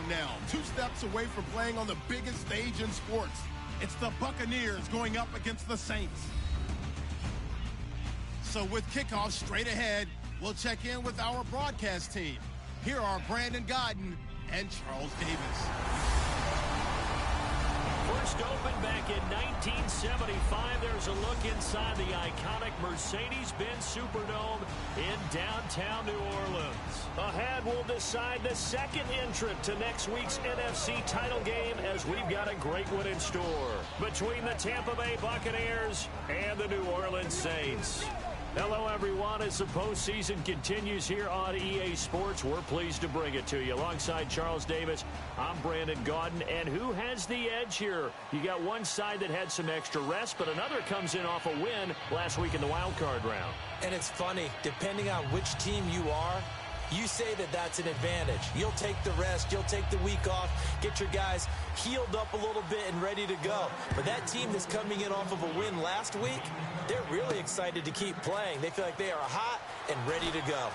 now, 2 steps away from playing on the biggest stage in sports. It's the Buccaneers going up against the Saints. So with kickoff straight ahead, we'll check in with our broadcast team. Here are Brandon Godden and Charles Davis. First opened back in 1975, there's a look inside the iconic Mercedes-Benz Superdome in downtown New Orleans. Ahead, we'll decide the second entrant to next week's NFC title game, as we've got a great one in store between the Tampa Bay Buccaneers and the New Orleans Saints. Hello, everyone. As the postseason continues here on EA Sports, we're pleased to bring it to you. Alongside Charles Davis, I'm Brandon Gaudin. And who has the edge here? You got one side that had some extra rest, but another comes in off a win last week in the wild card round. And it's funny, depending on which team you are, you say that that's an advantage. You'll take the rest, you'll take the week off, get your guys healed up a little bit and ready to go. But that team that's coming in off of a win last week, they're really excited to keep playing. They feel like they are hot and ready to go.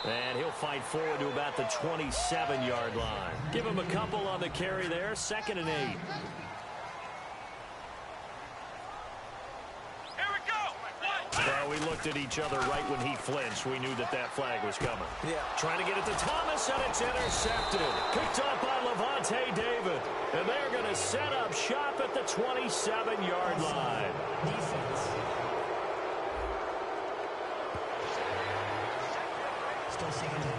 And he'll fight forward to about the 27-yard line. Give him a couple on the carry there, 2nd and 8. Here we go. Well, we looked at each other right when he flinched. We knew that that flag was coming. Yeah. Trying to get it to Thomas, and it's intercepted. Picked up by Levante David. And they're going to set up shop at the 27-yard line. Defense. Still second down.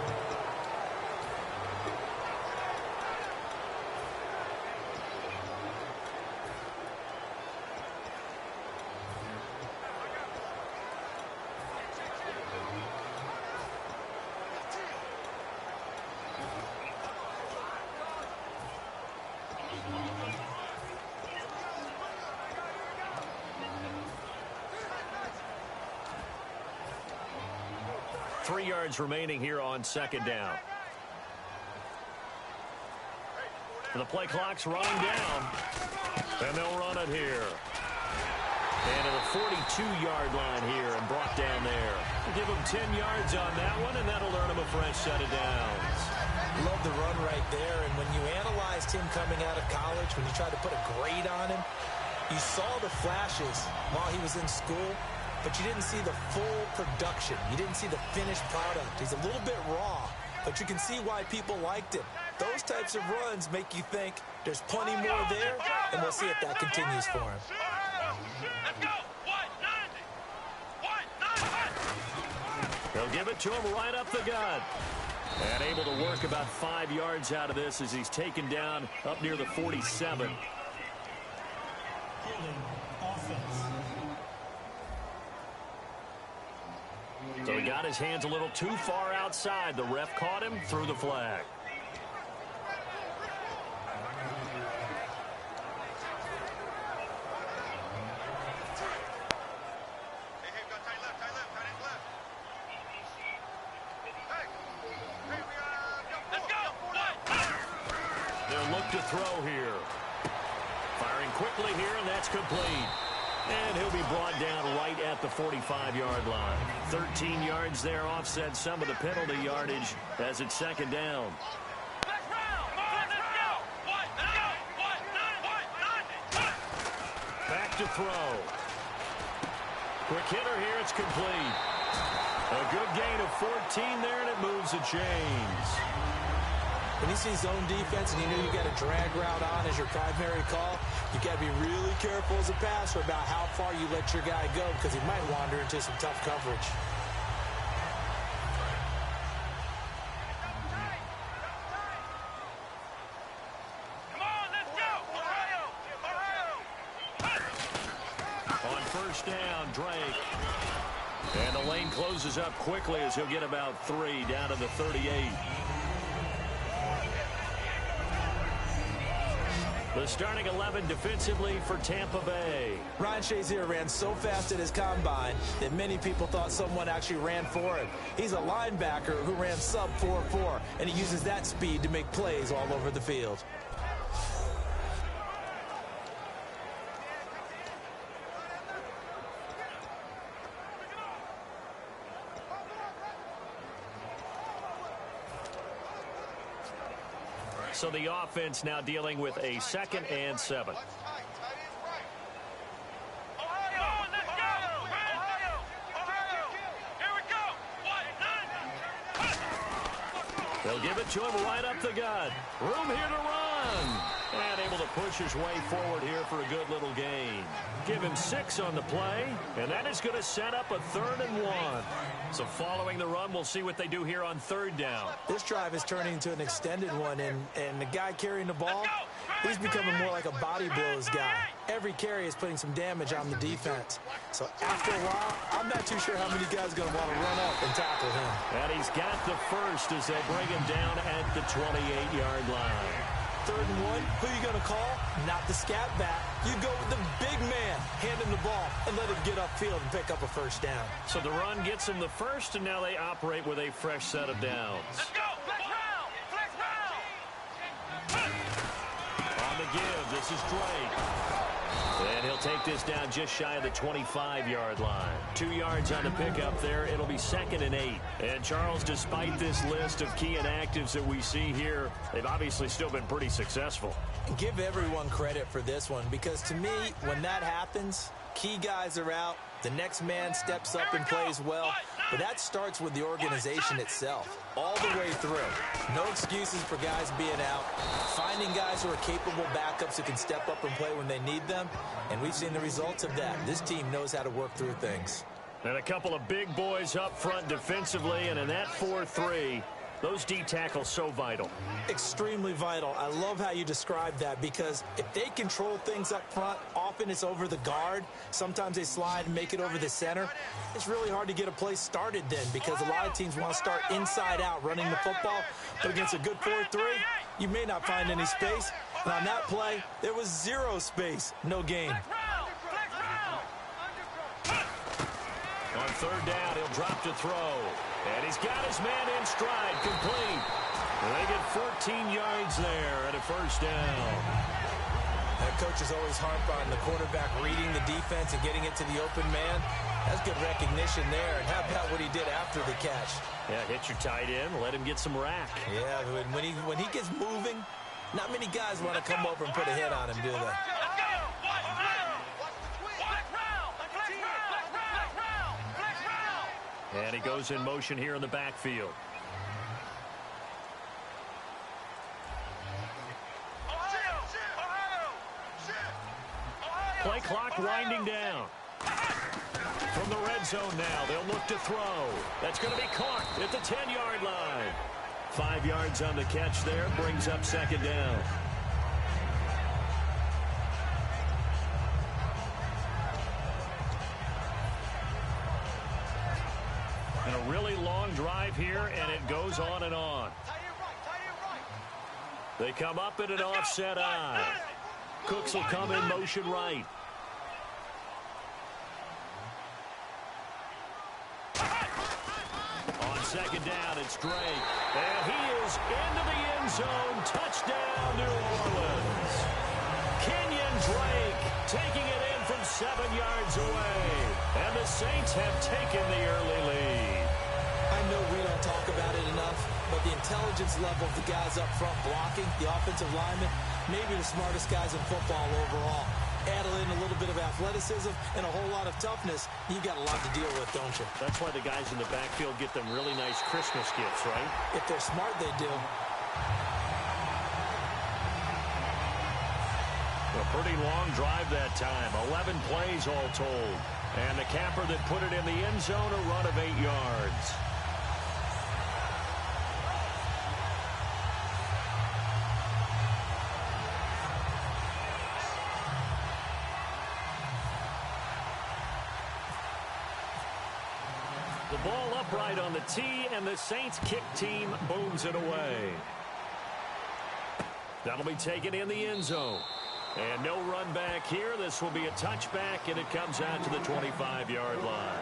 Three yards remaining here on 2nd down. And the play clock's running down. And they'll run it here. And to the 42-yard line here and brought down there. Give him 10 yards on that one, and that'll earn him a fresh set of downs. Love the run right there. And when you analyzed him coming out of college, when you tried to put a grade on him, you saw the flashes while he was in school, but you didn't see the full production. You didn't see the finished product. He's a little bit raw, but you can see why people liked him. Those types of runs make you think there's plenty more there, and we'll see if that continues for him. Let's go. 190. 190. They'll give it to him right up the gut. And able to work about 5 yards out of this as he's taken down up near the 47. Offense. So he got his hands a little too far outside. The ref caught him, threw the flag. They'll look to throw here. Firing quickly here, and that's complete. And he'll be brought down right at the 45-yard line. 13 yards there, offset some of the penalty yardage as it's 2nd down. Back to throw. Quick hitter here, it's complete. A good gain of 14 there, and it moves the chains. When you see zone defense and you know you got a drag route on as your primary call, you got to be really careful as a passer about how far you let your guy go because he might wander into some tough coverage. first down, Drake. And the lane closes up quickly as he'll get about 3 down to the 38. The starting 11 defensively for Tampa Bay. Ryan Shazier ran so fast at his combine that many people thought someone actually ran for him. He's a linebacker who ran sub 4.4, and he uses that speed to make plays all over the field. So the offense now dealing with a 2nd and 7. They'll give it to him right up the gut. Room here to run. And able to push his way forward here for a good little gain. Give him 6 on the play, and that is going to set up a 3rd and 1. So following the run, we'll see what they do here on 3rd down. This drive is turning into an extended one, and the guy carrying the ball, he's becoming more like a body blows guy. Every carry is putting some damage on the defense. So after a while, I'm not too sure how many guys are going to want to run up and tackle him. And he's got the first as they bring him down at the 28-yard line. 3rd and 1, who are you going to call? Not the scat back. You go with the big man, hand him the ball, and let him get upfield and pick up a first down. So the run gets him the first, and now they operate with a fresh set of downs. Let's go! Flex round! Flex round! On the give, this is Drake. And he'll take this down just shy of the 25-yard line. 2 yards on the pickup there. It'll be 2nd and 8. And Charles, despite this list of key inactives that we see here, they've obviously still been pretty successful. Give everyone credit for this one, because to me, when that happens, key guys are out, the next man steps up and plays well, but that starts with the organization itself, all the way through. No excuses for guys being out, finding guys who are capable backups who can step up and play when they need them, and we've seen the results of that. This team knows how to work through things. And a couple of big boys up front defensively, and in that 4-3, those D tackles so vital. Extremely vital. I love how you described that, because if they control things up front, often it's over the guard. Sometimes they slide and make it over the center. It's really hard to get a play started then, because a lot of teams want to start inside out running the football. But against a good 4-3, you may not find any space. And on that play, there was 0 space. No gain. On 3rd down, he'll drop to throw. And he's got his man in stride, complete. And they get 14 yards there and a first down. Coaches always harp on the quarterback reading the defense and getting it to the open man. That's good recognition there. And how about what he did after the catch? Yeah, hit your tight end, let him get some rack. Yeah, when he gets moving, not many guys want to come over and put a hit on him, do they? And he goes in motion here in the backfield. Play clock winding down. From the red zone now, they'll look to throw. That's going to be caught at the 10-yard line. 5 yards on the catch there, brings up 2nd down. And a really long drive here, and it goes on and on. They come up in an offset eye. Cooks will come in motion right. On 2nd down, it's Drake. And he is into the end zone. Touchdown, New Orleans. Kenyon Drake taking it in from 7 yards away. And the Saints have taken the early lead. I know we don't talk about it enough, but the intelligence level of the guys up front blocking, the offensive linemen, maybe the smartest guys in football overall. Add in a little bit of athleticism and a whole lot of toughness, you've got a lot to deal with, don't you? That's why the guys in the backfield get them really nice Christmas gifts, right? If they're smart, they do. A pretty long drive that time. 11 plays all told. And the capper that put it in the end zone, a run of 8 yards. The ball upright on the tee, and the Saints kick team booms it away. That'll be taken in the end zone. And no run back here. This will be a touchback, and it comes out to the 25-yard line.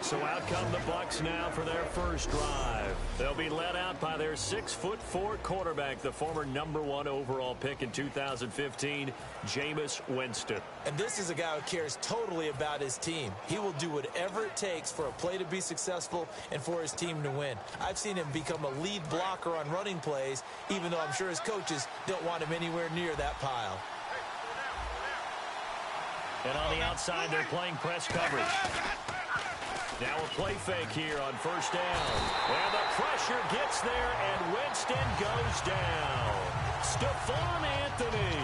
So out come the Bucs now for their first drive. They'll be led out by their 6'4" quarterback, the former #1 overall pick in 2015, Jameis Winston. And this is a guy who cares totally about his team. He will do whatever it takes for a play to be successful and for his team to win. I've seen him become a lead blocker on running plays, even though I'm sure his coaches don't want him anywhere near that pile. And on the outside, they're playing press coverage. Now a play fake here on first down. And the pressure gets there, and Winston goes down. Stephon Anthony.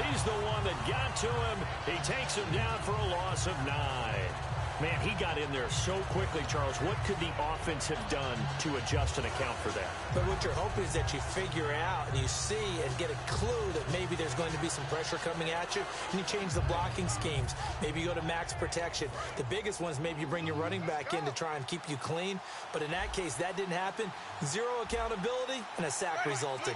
He's the one that got to him. He takes him down for a loss of 9. Man, he got in there so quickly, Charles. What could the offense have done to adjust and account for that? But what you're hoping is that you figure out and you see and get a clue that maybe there's going to be some pressure coming at you, and you change the blocking schemes. Maybe you go to max protection. The biggest ones, maybe you bring your running back in to try and keep you clean. But in that case, that didn't happen. Zero accountability, and a sack resulted.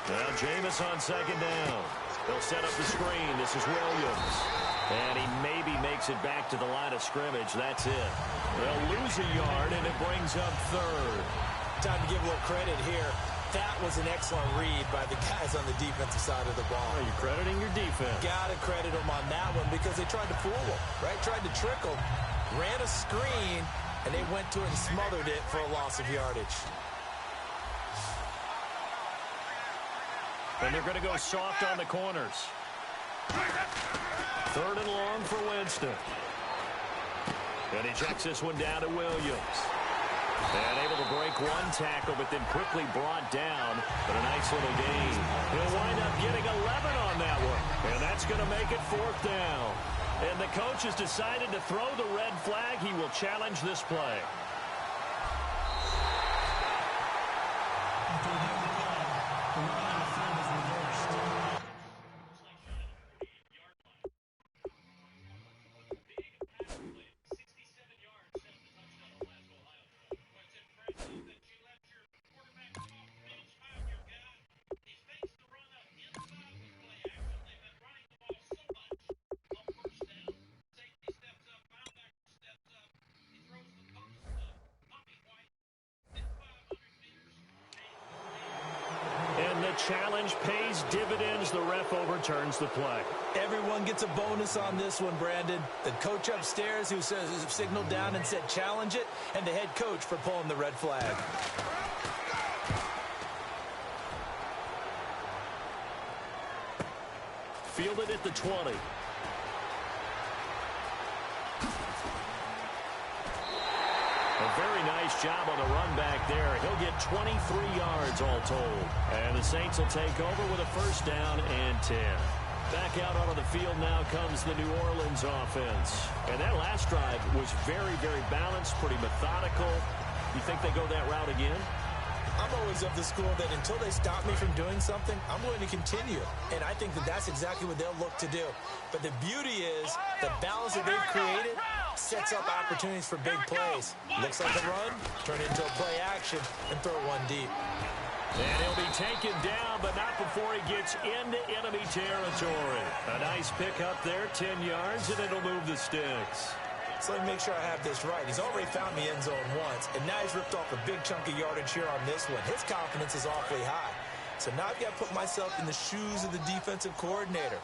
Now Jameis on second down. They'll set up the screen. This is Williams. And he maybe makes it back to the line of scrimmage. That's it. They'll lose a yard, and it brings up third. Time to give a little credit here. That was an excellent read by the guys on the defensive side of the ball. Are you crediting your defense? Got to credit them on that one because they tried to fool them, right? Tried to trick them. Ran a screen, and they went to it and smothered it for a loss of yardage. And they're going to go soft on the corners. Third and long for Winston. And he checks this one down to Williams. And able to break one tackle, but then quickly brought down. But a nice little gain. He'll wind up getting 11 on that one. And that's going to make it fourth down. And the coach has decided to throw the red flag. He will challenge this play. Challenge pays dividends. The ref overturns the play. Everyone gets a bonus on this one, Brandon. The coach upstairs who signaled down and said challenge it, and the head coach for pulling the red flag. Fielded at the 20. A very nice job on the run back there. He'll get 23 yards all told. And the Saints will take over with a first down and 10. Back out onto the field now comes the New Orleans offense. And that last drive was very, very balanced, pretty methodical. You think they go that route again? I'm always of the school that until they stop me from doing something, I'm going to continue. And I think that that's exactly what they'll look to do. But the beauty is the balance that they've created sets up opportunities for big plays. Looks like a run, turn it into a play action, and throw one deep. And he'll be taken down, but not before he gets into enemy territory. A nice pickup there, 10 yards, and it'll move the sticks. So let me make sure I have this right. He's already found the end zone once, and now he's ripped off a big chunk of yardage here on this one. His confidence is awfully high. So now I've got to put myself in the shoes of the defensive coordinator.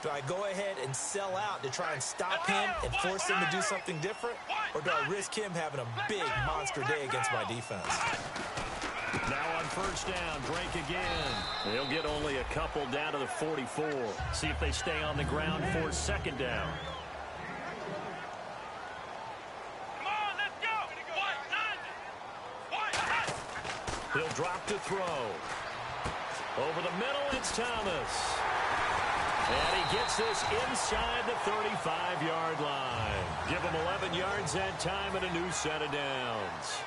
Do I go ahead and sell out to try and stop him and force him to do something different? Or do I risk him having a big monster day against my defense? Now on first down, break again. They'll get only a couple down to the 44. See if they stay on the ground for second down. He'll drop to throw. Over the middle, it's Thomas. And he gets this inside the 35-yard line. Give him 11 yards that time and a new set of downs.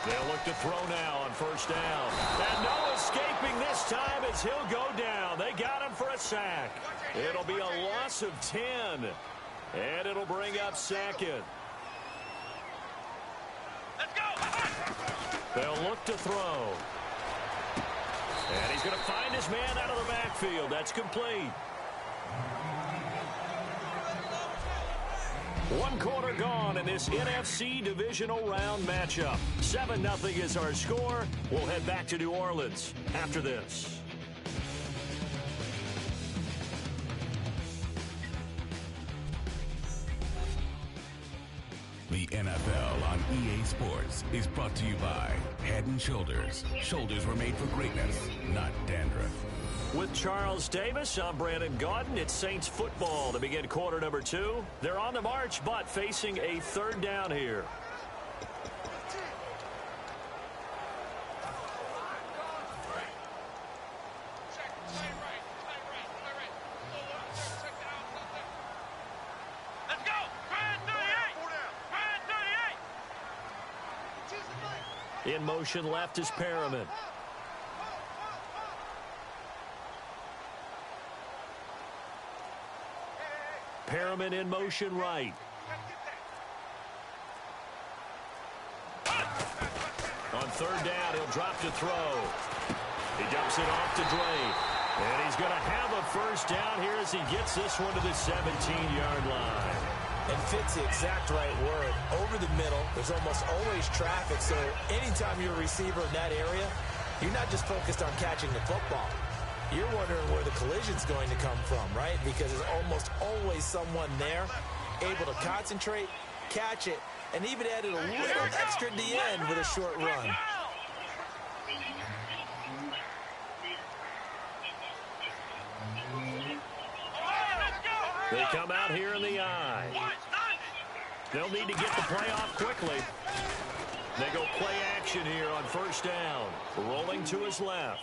They'll look to throw now on first down. And no escaping this time as he'll go down. They got him for a sack. It'll be a loss of 10. And it'll bring up second. Let's go. They'll look to throw. And he's going to find his man out of the backfield. That's complete. One quarter gone in this NFC divisional round matchup. 7-0 is our score. We'll head back to New Orleans after this. The NFL on EA Sports is brought to you by Head & Shoulders. Shoulders were made for greatness, not dandruff. With Charles Davis, I'm Brandon Gaudin. It's Saints football to begin quarter number 2. They're on the march, but facing a third down here. Let's go. Brand 38. Brand 38. In motion left is Perriman. Perriman in motion right. On third down, he'll drop to throw. He dumps it off to Drake. And he's going to have a first down here as he gets this one to the 17-yard line. And fits the exact right word. Over the middle, there's almost always traffic, so anytime you're a receiver in that area, you're not just focused on catching the football. You're wondering where the collision's going to come from, right? Because there's almost always someone there able to concentrate, catch it, and even added a little extra at the end with a short run. They come out here in the I. They'll need to get the play off quickly. They go play action here on first down. Rolling to his left.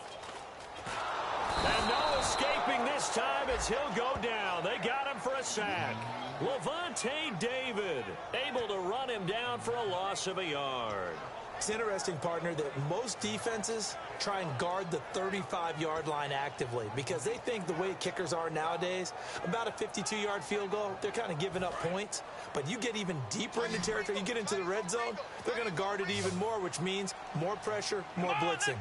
And no escaping this time as he'll go down. They got him for a sack. Levante David able to run him down for a loss of a yard. It's interesting, partner, that most defenses try and guard the 35-yard line actively because they think the way kickers are nowadays, about a 52-yard field goal, they're kind of giving up points. But you get even deeper into territory, you get into the red zone, they're going to guard it even more, which means more pressure, more blitzing.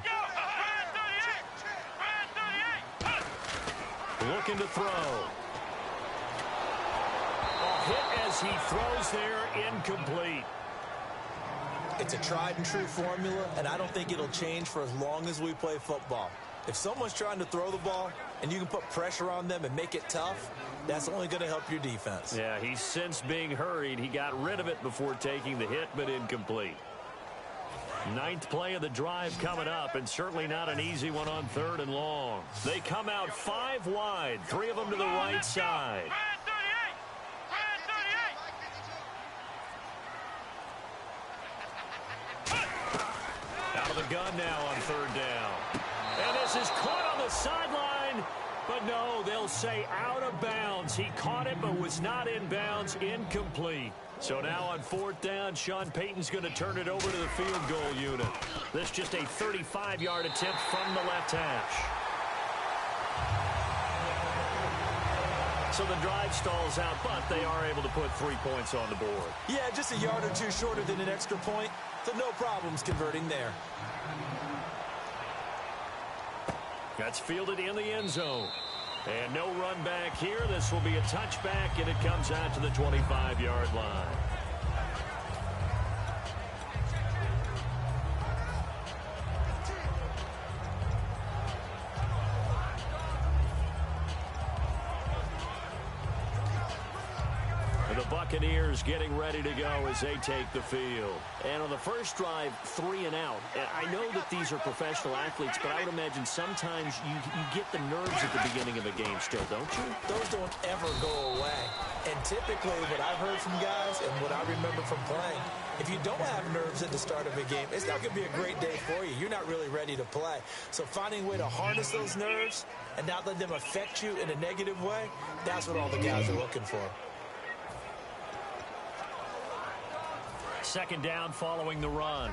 Looking to throw. A hit as he throws there, incomplete. It's a tried and true formula, and I don't think it'll change for as long as we play football. If someone's trying to throw the ball and you can put pressure on them and make it tough, that's only going to help your defense. Yeah, he's since being hurried. He got rid of it before taking the hit, but incomplete. 9th play of the drive coming up, and certainly not an easy one on 3rd and long. They come out 5 wide, 3 of them to the right side. Out of the gun now on 3rd down. And this is caught on the sideline, but no, they'll say out of bounds. He caught it, but was not in bounds, incomplete. So now on 4th down, Sean Payton's going to turn it over to the field goal unit. This just a 35-yard attempt from the left hash. So the drive stalls out, but they are able to put 3 points on the board. Yeah, just a yard or two shorter than an extra point, so no problems converting there. That's fielded in the end zone. And no run back here. This will be a touchback, and it comes out to the 25-yard line. The Buccaneers getting ready to go as they take the field. And on the first drive, 3 and out. I know that these are professional athletes, but I would imagine sometimes you get the nerves at the beginning of a game still, don't you? Those don't ever go away. And typically what I've heard from guys and what I remember from playing, if you don't have nerves at the start of a game, it's not going to be a great day for you. You're not really ready to play. So finding a way to harness those nerves and not let them affect you in a negative way, that's what all the guys are looking for. 2nd down following the run.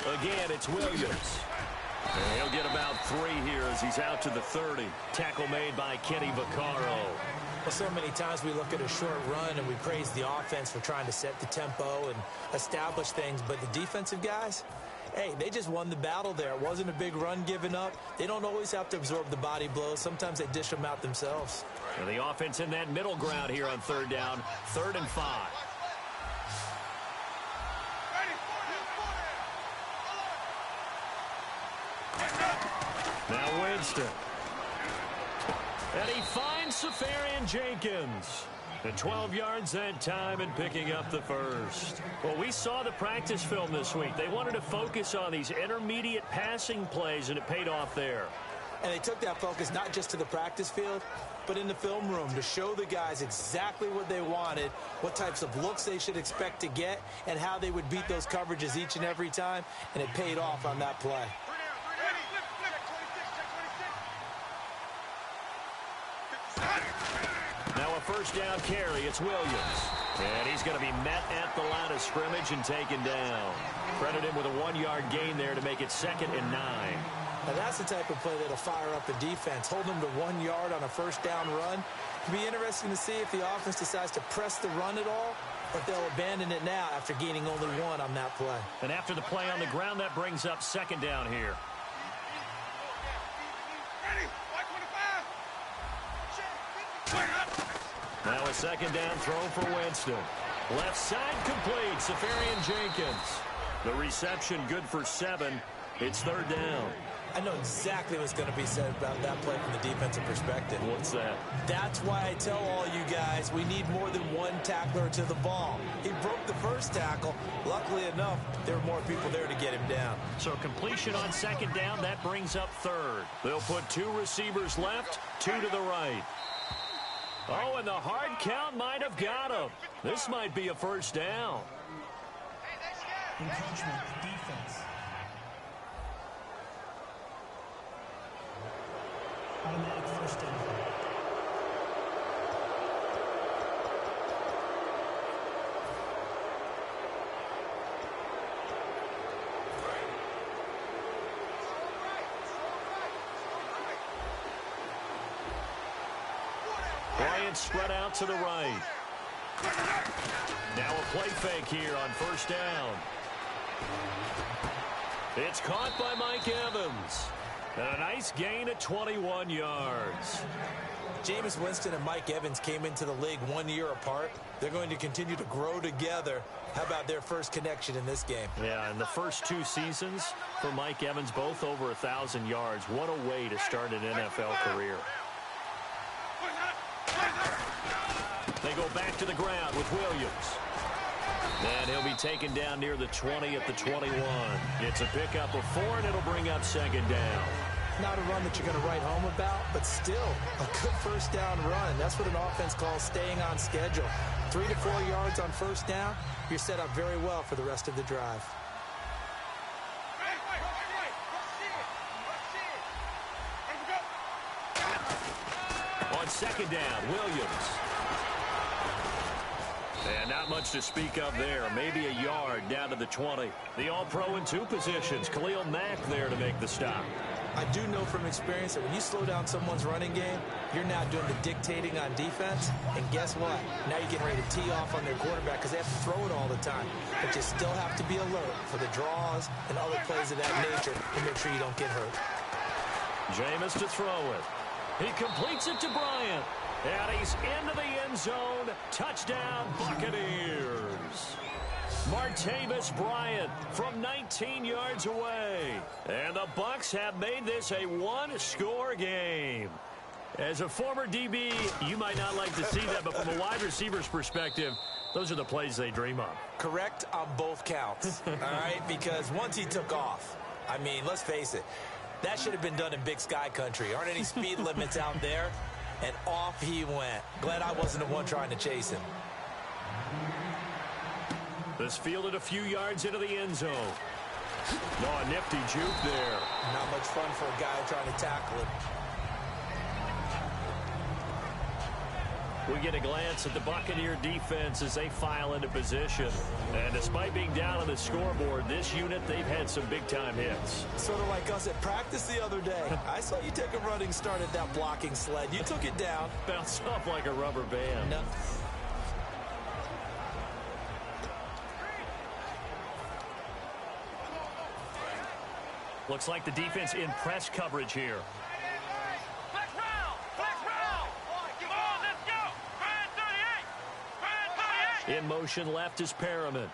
Again, it's Williams. And he'll get about 3 here as he's out to the 30. Tackle made by Kenny Vaccaro. Well, so many times we look at a short run and we praise the offense for trying to set the tempo and establish things, but the defensive guys, hey, they just won the battle there. It wasn't a big run given up. They don't always have to absorb the body blows. Sometimes they dish them out themselves. And the offense in that middle ground here on 3rd down, 3rd and 5. Now Winston. And he finds Safarian Jenkins. And 12 yards that time and picking up the first. Well, we saw the practice film this week. They wanted to focus on these intermediate passing plays, and it paid off there. And they took that focus not just to the practice field, but in the film room to show the guys exactly what they wanted, what types of looks they should expect to get, and how they would beat those coverages each and every time, and it paid off on that play. Now a first down carry. It's Williams. And he's going to be met at the line of scrimmage and taken down. Credit him with a 1-yard gain there to make it 2nd and 9. Now that's the type of play that'll fire up a defense. Hold them to 1 yard on a first down run. It'll be interesting to see if the offense decides to press the run at all, or if they'll abandon it now after gaining only 1 on that play. And after the play on the ground, that brings up 2nd down here. Now a 2nd down throw for Winston. Left side complete. Safarian Jenkins. The reception good for 7. It's 3rd down. I know exactly what's going to be said about that play from the defensive perspective. What's that? That's why I tell all you guys we need more than 1 tackler to the ball. He broke the first tackle. Luckily enough, there were more people there to get him down. So completion on 2nd down, that brings up 3rd. They'll put 2 receivers left, 2 to the right. Oh, and the hard count might have got him. This might be a first down. Encroachment, defense. Automatic first down. Bryant spread out to the right. Now a play fake here on first down. It's caught by Mike Evans. And a nice gain at 21 yards. Jameis Winston and Mike Evans came into the league 1 year apart. They're going to continue to grow together. How about their first connection in this game? Yeah, in the first 2 seasons for Mike Evans, both over 1,000 yards. What a way to start an NFL career. They go back to the ground with Williams. And he'll be taken down near the 20 at the 21. It's a pickup of 4, and it'll bring up 2nd down. Not a run that you're going to write home about, but still a good first down run. That's what an offense calls staying on schedule. 3 to 4 yards on first down, you're set up very well for the rest of the drive. On 2nd down, Williams. And not much to speak of there. Maybe a yard down to the 20. The All-Pro in 2 positions. Khalil Mack there to make the stop. I do know from experience that when you slow down someone's running game, you're now doing the dictating on defense. And guess what? Now you're getting ready to tee off on their quarterback because they have to throw it all the time. But you still have to be alert for the draws and other plays of that nature to make sure you don't get hurt. Jameis to throw it. He completes it to Bryant. And he's into the end zone. Touchdown, Buccaneers. Martavis Bryant from 19 yards away. And the Bucs have made this a 1-score game. As a former DB, you might not like to see that, but from a wide receiver's perspective, those are the plays they dream of. Correct on both counts, all right? Because once he took off, I mean, let's face it, that should have been done in Big Sky country. Aren't any speed limits out there? And off he went. Glad I wasn't the one trying to chase him. This fielded a few yards into the end zone. Oh, a nifty juke there. Not much fun for a guy trying to tackle him. We get a glance at the Buccaneer defense as they file into position. And despite being down on the scoreboard, this unit, they've had some big-time hits. Sort of like us at practice the other day. I saw you take a running start at that blocking sled. You took it down. Bounced off like a rubber band. No. Looks like the defense in press coverage here. Flex round! Flex round! Come on, let's go! Brand 38! Brand 38! In motion left is Perriman.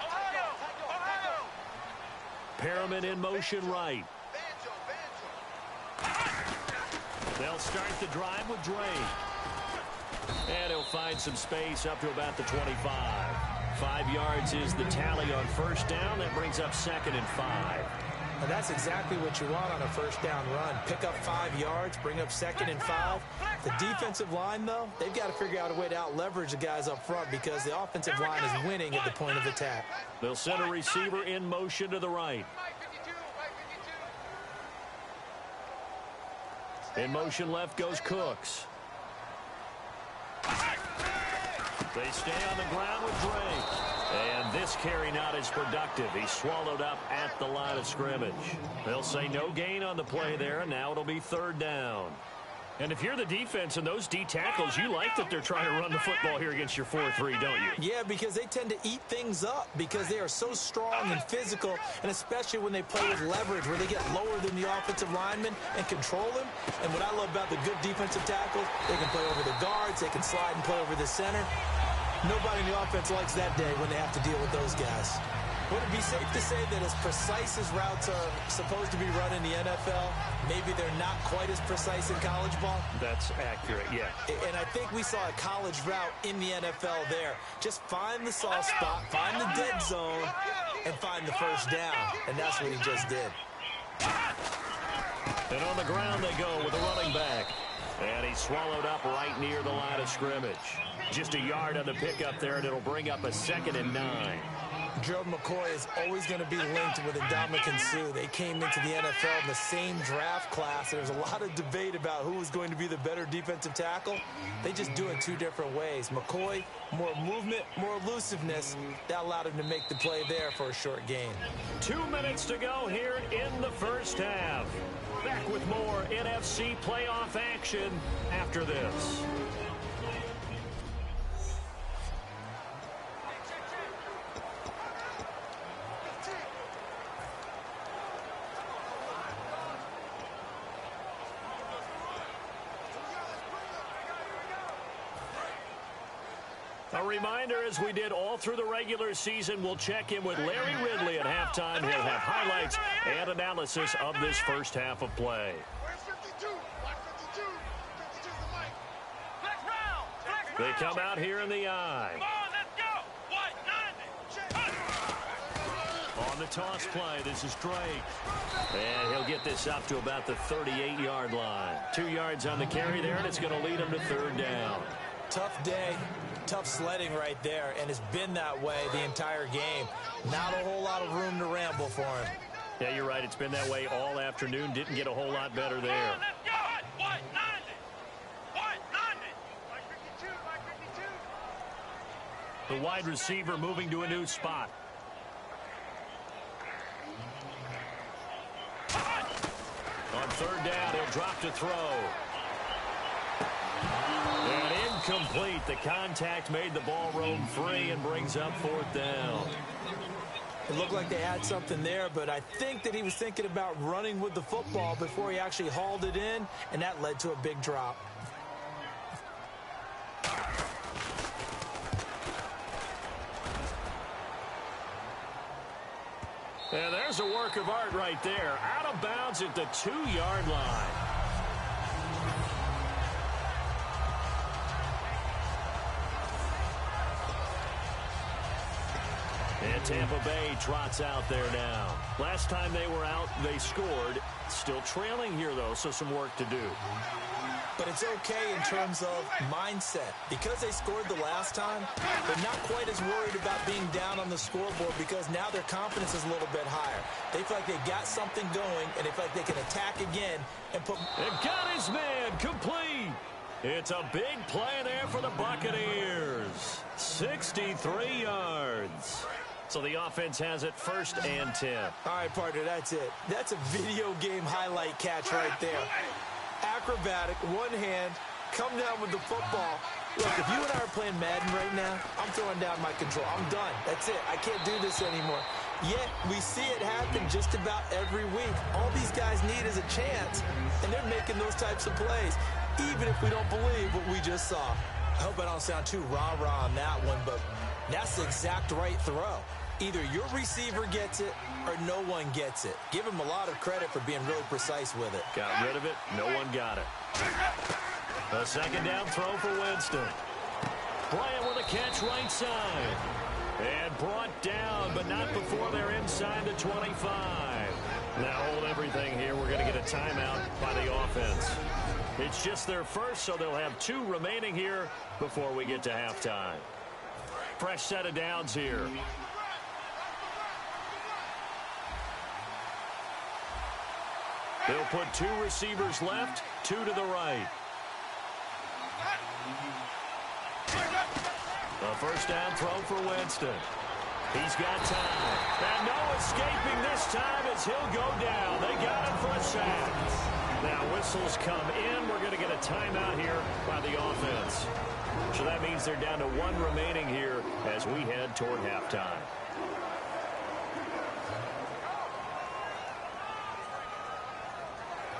Ohio! Ohio! Perriman in motion right. They'll start the drive with Drake. And he'll find some space up to about the 25. 5 yards is the tally on first down. That brings up 2nd and 5. And that's exactly what you want on a first down run. Pick up 5 yards, bring up 2nd and 5. The defensive line, though, they've got to figure out a way to out-leverage the guys up front because the offensive line is winning at the point of attack. They'll send a receiver in motion to the right. In motion left goes Cooks. They stay on the ground with Drake. And this carry not as productive. He's swallowed up at the line of scrimmage. They'll say no gain on the play there, and now it'll be 3rd down. And if you're the defense and those D tackles, you like that they're trying to run the football here against your 4-3, don't you? Yeah, because they tend to eat things up because they are so strong and physical, and especially when they play with leverage where they get lower than the offensive lineman and control him. And what I love about the good defensive tackles, they can play over the guards, they can slide and play over the center. Nobody in the offense likes that day when they have to deal with those guys. Would it be safe to say that as precise as routes are supposed to be run in the NFL, maybe they're not quite as precise in college ball? That's accurate, yeah. And I think we saw a college route in the NFL there. Just find the soft spot, find the dead zone, and find the first down. And that's what he just did. And on the ground they go with a running back. And he's swallowed up right near the line of scrimmage. Just a yard on the pickup there, and it'll bring up a 2nd and 9. Gerald McCoy is always going to be linked with Ndamukong Suh. They came into the NFL in the same draft class. There's a lot of debate about who was going to be the better defensive tackle. They just do it 2 different ways. McCoy, more movement, more elusiveness. That allowed him to make the play there for a short gain. 2 minutes to go here in the first half. Back with more NFC playoff action after this. A reminder, as we did all through the regular season, we'll check in with Larry Ridley at halftime. He'll have highlights and analysis of this first half of play. They come out here in the eye. On the toss play, this is Drake. And he'll get this up to about the 38-yard line. 2 yards on the carry there, and it's going to lead him to 3rd down. Tough day. Tough sledding right there, and it's been that way the entire game. Not a whole lot of room to ramble for him. Yeah, you're right. It's been that way all afternoon. Didn't get a whole lot better there. The wide receiver moving to a new spot. On 3rd down, he'll drop to throw. And incomplete. The contact made the ball roam free and brings up 4th down. It looked like they had something there, but I think that he was thinking about running with the football before he actually hauled it in, and that led to a big drop. And there's a work of art right there. Out of bounds at the 2-yard line. And Tampa Bay trots out there now. Last time they were out, they scored. Still trailing here, though, so some work to do. But it's okay in terms of mindset. Because they scored the last time, they're not quite as worried about being down on the scoreboard because now their confidence is a little bit higher. They feel like they've got something going, and they feel like they can attack again and put... It got his man complete. It's a big play there for the Buccaneers. 63 yards. So the offense has it 1st and 10. All right, partner, that's it. That's a video game highlight catch right there. Acrobatic, one hand, come down with the football. Look, if you and I are playing Madden right now, I'm throwing down my control. I'm done. That's it. I can't do this anymore. Yet, we see it happen just about every week. All these guys need is a chance, and they're making those types of plays, even if we don't believe what we just saw. I hope I don't sound too rah-rah on that one, but that's the exact right throw. Either your receiver gets it or no one gets it. Give him a lot of credit for being really precise with it. Got rid of it. No one got it. A 2nd down throw for Winston. Bryant with a catch right side. And brought down, but not before they're inside the 25. Now hold everything here. We're going to get a timeout by the offense. It's just their first, so they'll have 2 remaining here before we get to halftime. Fresh set of downs here. They'll put 2 receivers left, 2 to the right. A 1st down throw for Winston. He's got time. And no escaping this time as he'll go down. They got him for a sack. Now whistles come in. We're going to get a timeout here by the offense. So that means they're down to 1 remaining here as we head toward halftime.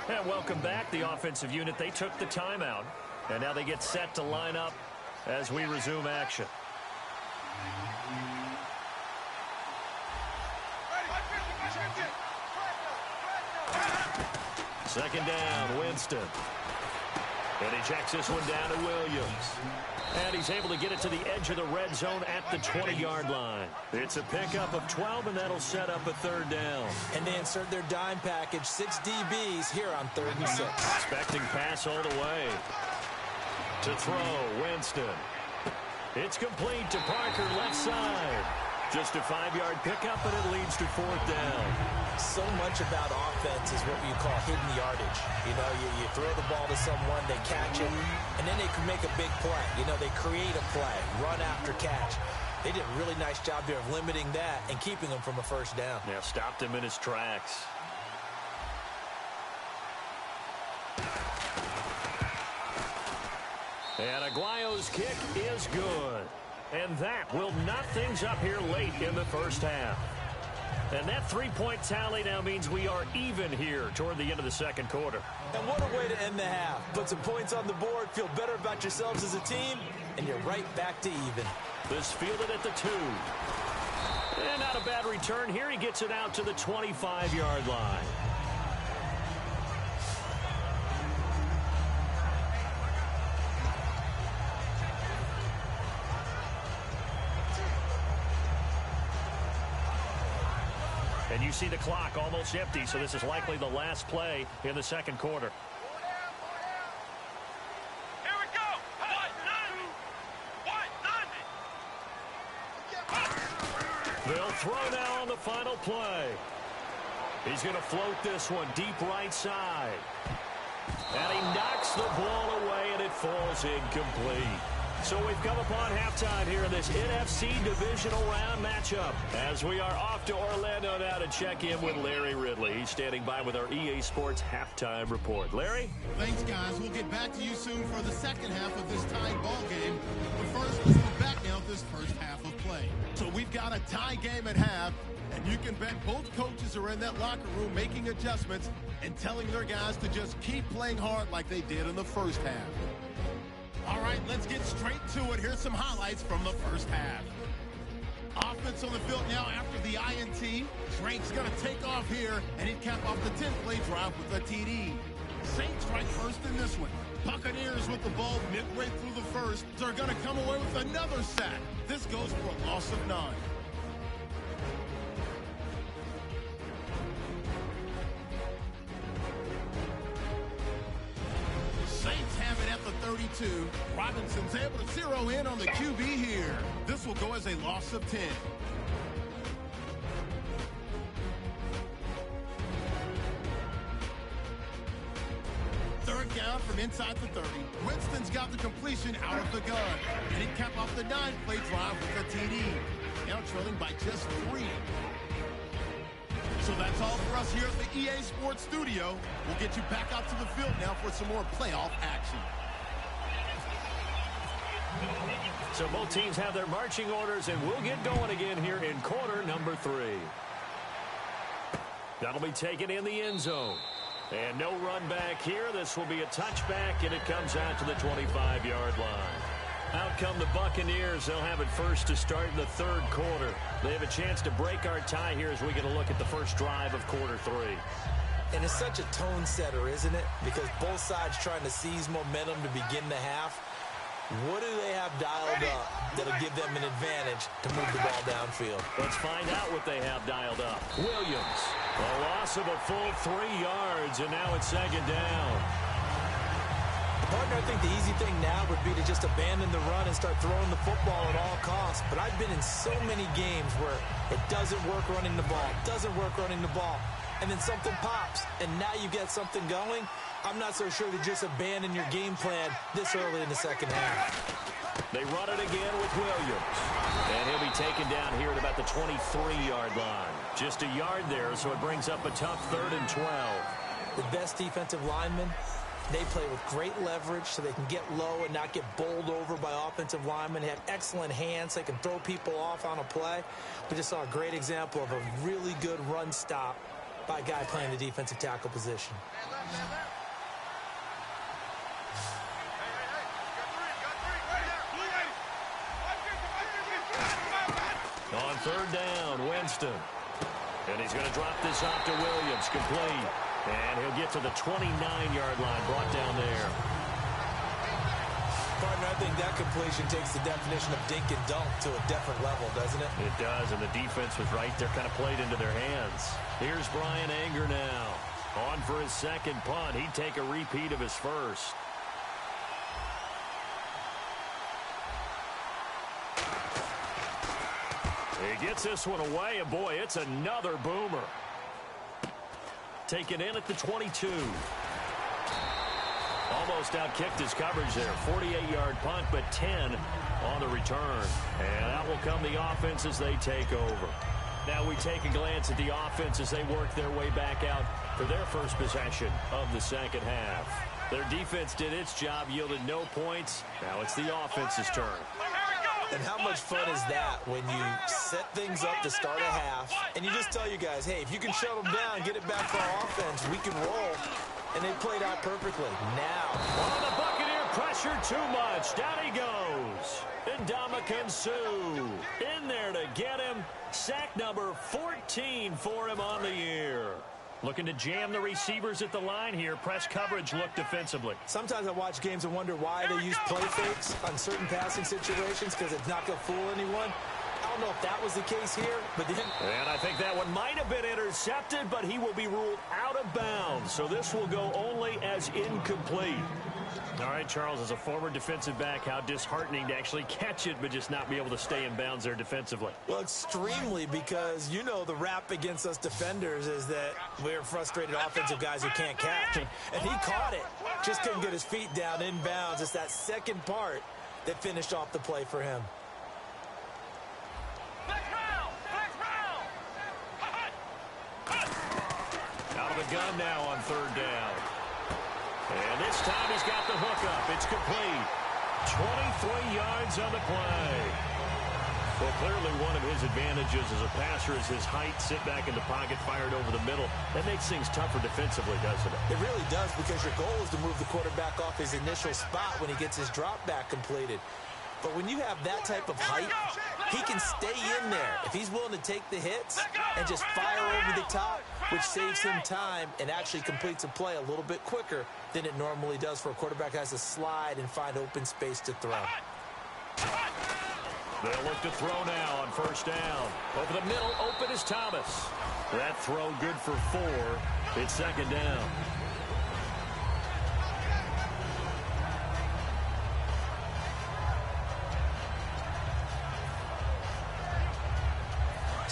And welcome back. The offensive unit, they took the timeout. And now they get set to line up as we resume action. Second down, Winston. And he checks this one down to Williams. And he's able to get it to the edge of the red zone at the 20-yard line. It's a pickup of 12, and that'll set up a 3rd down. And they insert their dime package, 6 DBs here on 3rd and 6. Expecting pass all the way. To throw, Winston. It's complete to Parker, left side. Just a 5-yard pickup, and it leads to 4th down. So much about offense is what you call hidden yardage. You know, you throw the ball to someone, they catch it, and then they can make a big play. You know, they create a play, run after catch. They did a really nice job there of limiting that and keeping him from a 1st down. Yeah, stopped him in his tracks. And Aguayo's kick is good. And that will knot things up here late in the 1st half. And that 3-point tally now means we are even here toward the end of the 2nd quarter. And what a way to end the half. Put some points on the board, feel better about yourselves as a team, and you're right back to even. This fielded at the 2. And not a bad return here. He gets it out to the 25-yard line. And you see the clock almost empty, so this is likely the last play in the 2nd quarter. Here we go. They'll throw now on the final play. He's going to float this one deep right side. And he knocks the ball away, and it falls incomplete. So we've come upon halftime here in this NFC Divisional Round matchup as we are off to Orlando now to check in with Larry Ridley. He's standing by with our EA Sports Halftime Report. Larry? Thanks, guys. We'll get back to you soon for the 2nd half of this tied ball game. But first, let's look back now at this 1st half of play. So we've got a tie game at half, and you can bet both coaches are in that locker room making adjustments and telling their guys to just keep playing hard like they did in the 1st half. All right, let's get straight to it. Here's some highlights from the 1st half. Offense on the field now after the INT. Drake's going to take off here, and he'd cap off the 10th-play drive with a TD. Saints strike first in this one. Buccaneers with the ball midway through the 1st. They're going to come away with another sack. This goes for a loss of 9. Saints have 2. Robinson's able to zero in on the QB here. This will go as a loss of 10. Third down from inside the 30. Winston's got the completion out of the gun. And he kept off the 9-play drive with a TD. Now trailing by just 3. So that's all for us here at the EA Sports Studio. We'll get you back out to the field now for some more playoff action. So both teams have their marching orders, and we'll get going again here in quarter number 3. That'll be taken in the end zone. And no run back here. This will be a touchback, and it comes out to the 25-yard line. Out come the Buccaneers. They'll have it first to start in the third quarter. They have a chance to break our tie here as we get a look at the first drive of quarter 3. And it's such a tone setter, isn't it? Because both sides trying to seize momentum to begin the half. What do they have dialed up that'll give them an advantage to move the ball downfield? Let's find out what they have dialed up. Williams, a loss of a full 3 yards, and now it's second down. Partner, I think the easy thing now would be to just abandon the run and start throwing the football at all costs. But I've been in so many games where it doesn't work running the ball, and then something pops, and now you get something going. I'm not so sure to just abandon your game plan this early in the second half. They run it again with Williams. And he'll be taken down here at about the 23-yard line. Just a yard there, so it brings up a tough 3rd and 12. The best defensive linemen, they play with great leverage so they can get low and not get bowled over by offensive linemen. They have excellent hands. They can throw people off on a play. We just saw a great example of a really good run stop by a guy playing the defensive tackle position. On 3rd down, Winston. And he's going to drop this off to Williams, complete. And he'll get to the 29-yard line, brought down there. Partner, I think that completion takes the definition of dink and dunk to a different level, doesn't it? It does, and the defense was right there, kind of played into their hands. Here's Brian Anger now. On for his second punt. He'd take a repeat of his first. He gets this one away, and boy, it's another boomer. Taken in at the 22. Almost outkicked his coverage there. 48-yard punt, but 10 on the return. And that will come the offense as they take over. Now we take a glance at the offense as they work their way back out for their first possession of the second half. Their defense did its job, yielded no points. Now it's the offense's turn. And how much fun is that when you set things up to start a half and you just tell you guys, hey, if you can shut them down, get it back for our offense, we can roll. And they played out perfectly. Now. Oh, the Buccaneer pressure too much. Down he goes. And Ndamukong Suh in there to get him. Sack number 14 for him on the year. Looking to jam the receivers at the line here. Press coverage look defensively. Sometimes I watch games and wonder why they use play fakes on certain passing situations because it's not going to fool anyone. I don't know if that was the case here, but then... And I think that one might have been intercepted, but he will be ruled out of bounds. So this will go only as incomplete. All right, Charles, as a former defensive back, how disheartening to actually catch it, but just not be able to stay in bounds there defensively. Well, extremely, because, you know, the rap against us defenders is that we're frustrated offensive guys who can't catch. And he caught it. Just couldn't get his feet down in bounds. It's that second part that finished off the play for him. Out of the gun now on 3rd down. And this time he's got the hook up. It's complete. 23 yards on the play. Well, clearly one of his advantages as a passer is his height. Sit back in the pocket, fired over the middle. That makes things tougher defensively, doesn't it? It really does, because your goal is to move the quarterback off his initial spot when he gets his drop back completed. But when you have that type of height, he can stay in there if he's willing to take the hits and just fire over the top, which saves him time and actually completes a play a little bit quicker than it normally does for a quarterback who has to slide and find open space to throw. They'll look to throw now on 1st down. Over the middle, open is Thomas. That throw good for 4. It's 2nd down.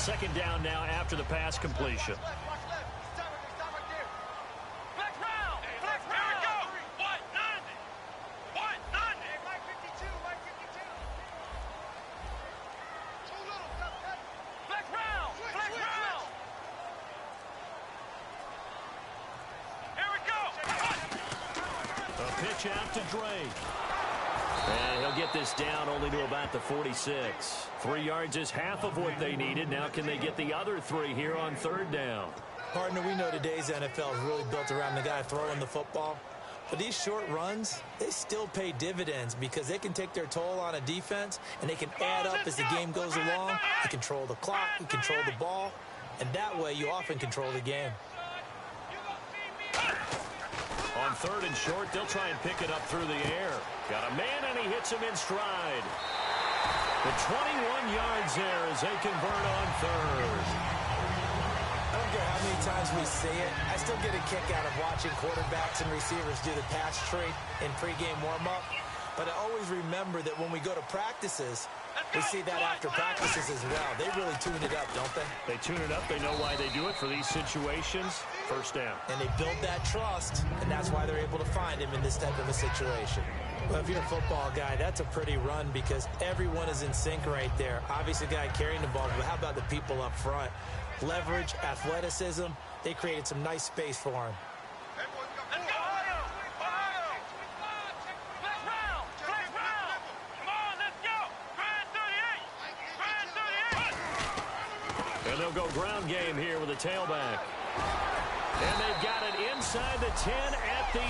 second down now after the pass completion. Pitch out to Drake. And he'll get this down only to about the 46. 3 yards is half of what they needed. Now can they get the other 3 here on third down? Partner, we know today's NFL is really built around the guy throwing the football. But these short runs, they still pay dividends because they can take their toll on a defense and they can add up as the game goes along. You control the clock, you control the ball, and that way you often control the game. On third and short, they'll try and pick it up through the air. Got a man, and he hits him in stride. The 21 yards there as they convert on third. I don't care how many times we see it. I still get a kick out of watching quarterbacks and receivers do the pass trade in pregame warm-up. But I always remember that when we go to practices, we see that after practices as well. They really tune it up, don't they? They tune it up. They know why they do it for these situations. First down. And they build that trust, and that's why they're able to find him in this type of a situation. Well, if you're a football guy, that's a pretty run because everyone is in sync right there. Obviously, the guy carrying the ball, but how about the people up front? Leverage, athleticism, they created some nice space for him. And they'll go ground game here with a tailback. And they've got it inside the 10 at the